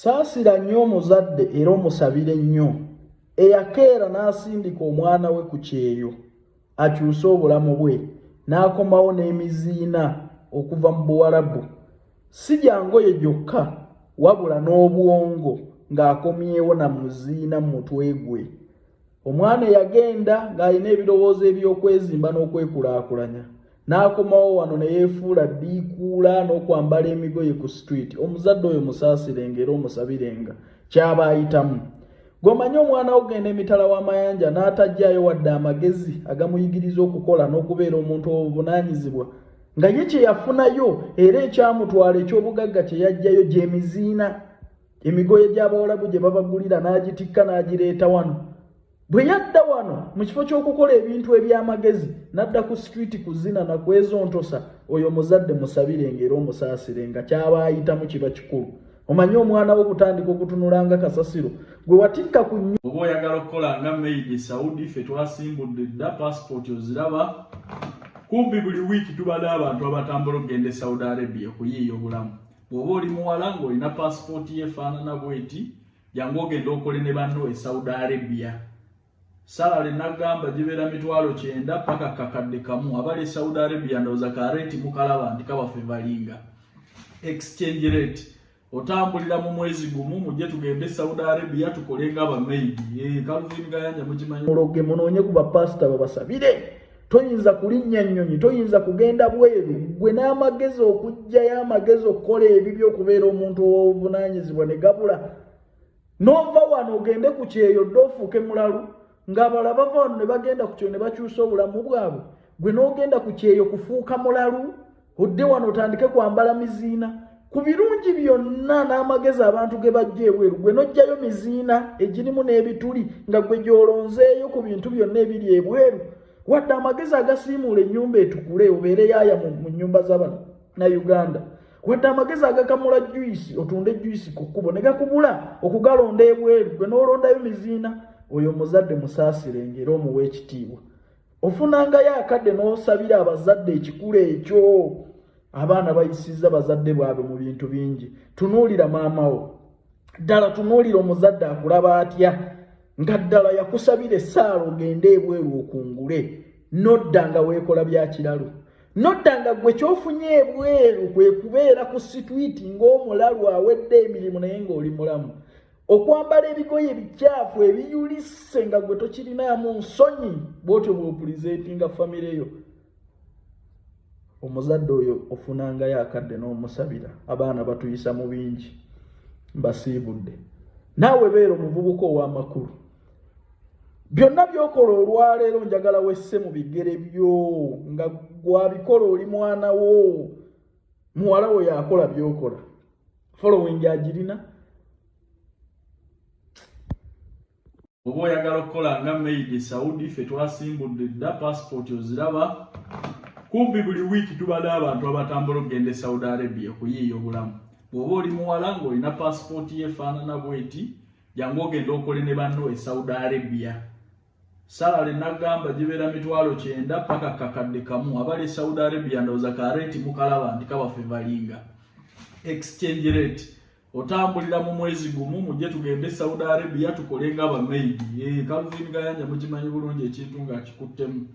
Saasira nnyo omuzadde era omusabire nnyo eyakeera n'asindika omwana we ku kyeyo akyuse obulamu bwe n'akomawo n'emiziina okuva mu Buwarabu. Si gyangoye gyokka wabula n'obwongo ng'akomyewo na muziina mu mutwe gwe. Omwana yagenda ng'alina ebirowoozo eby'okwezimba n'okwekulaakulanya n'akomawo wano ne yeefuula ddiikuula n'okwambala emigoye ku street. Omuzadde oyo musaasirenga era omusabirenga ky'aba ayitamu. Gwomanyi omwana wo genda emitala w'amayanja n'atajjaayo wadde amagezi agamuyigiriza okukola n'okubeera omuntu obuvunaanyizibwa nga ye kye yafunayo era ekyamutwala eky'obugagga kye yajjayo gy'emiziina, emigoye gy'Abawarabu gye babagulira n'agitikka n'agireeta wano. Bwe yadda wano mu kifo ky'okukola ebintu eby'amagezi n'adda ku street kuzina na kwezontosa, oyo muzadde musabirenga era omusaasirenga ky'aba ayitamu kiba kikulu. Omanyi omwana wo kutandika okutunulanga kasasiro gwe watikka ku nnyo. Oba oyagala okukola nga Made Saudi ffe twasimbudde dda passport oziraba. Kumpi buli wiiki tubala abantu abatambula okugenda e Saudi Arabia okuyiiya obulamu. Bw'oba oli muwala ng'olina passport ye efaanana bw'eti, jangu ogenda okole ne banno e Saudi Arabia. Salale nagamba gibeera $900 paka kakadde kamu. Abali e Saudi Arabia ndowooza ka rate mukalaba nti kabafe balinga. Exchange rate. Otambulira mu mwezi gumu mujje tugende e Saudi Arabia tukole nga ba Made. Calvin Gayanja mukimanyi. Muloge munoonye ku bapasita babasabire. Toyinza kulinnya nnyonyi, toyinza kugenda bweru. Gwe n'amagezi okujjayo amagezi okukola ebibyo okubeera omuntu obuvunaanyizibwa ne gabula. N'ova wano ogende ku kyeyo dde ofuuke mulalu. Ng'abalala bava wano ne bagenda ku kyeyo ne bakyusa obulamu bwabwe. Gwe n'ogenda ku kyeyo kufuuka mulalu. Odde wano otandike kwambala miziina. Ku birungi byonna n'amagezi abantu ge bajja ebweru, gwe n'ojjayo miziina egirimu n'ebituli nga gwe gy'olonzeeyo ku bintu byonna ebiri ebweru. Wadde amagezi agasiimuula ennyumba etukule obeere yaaya mu nnyumba z'abana na Uganda. Wadde amagezi agakamula juice otunde juice ku kkubo ne gakubula okugalonda ebweru, gwe n'olondayo miziina. Oyo muzadde musaasirenga era omuwa ekitiibwa. Ofunangayo akadde n'osabira abazadde ekikulu ekyo. Abaana bayisizza bazadde bwabwe mu bintu bingi. Tunuulira maama wo. Ddala tunuulira omuzadde akulaba atya. Nga ddala yakusabira essaala ogende ebweru okungule. Nodda nga weekola bya kiralu. Nodda nga gwe ky'ofunye ebweru kwe kubeera ku situiti ng'omulalu awedde emirimu naye ng'oli mulamu. Okwambala ebigoye ebicaafu ebiyulisse nga gwe tokirinaamu nsonyi bw'otyo bw'opulizeetinga famire yo. Omuzadde oyo ofunangayo akadde n'omusabira. Abaana batuyisa mu bingi. Mbasiibudde. Naawe beera omuvubuka ow'amakulu. Byonna by'okola olwaleero njagala wesse mu bigere byo nga gwabikola oli mwana wo. Muwala wo yakola by'okola. Following agirina. Oba oyagala okukola nga Made Saudi ffe twasimbudde dda passport oziraba. Kumpi buli wiiki tubala abantu abatambula okugenda e Saudi Arabia okuyiiya obulamu. Bw'oba oli muwala ng'olina passport ye efaanana bw'eti, jangu ogenda okole ne banno e Saudi Arabia. Salale nagamba gibeera $900 paka kakadde kamu. Abali e Saudi Arabia ndowooza ka rate mukalaba nti kabafe balinga. Exchange rate. Otambulira mu mwezi gumu mujje tugende e Saudi Arabia tukole nga ba Made. Calvin Gayanja mukimanyi bulungi ekintu nga kikuttemu.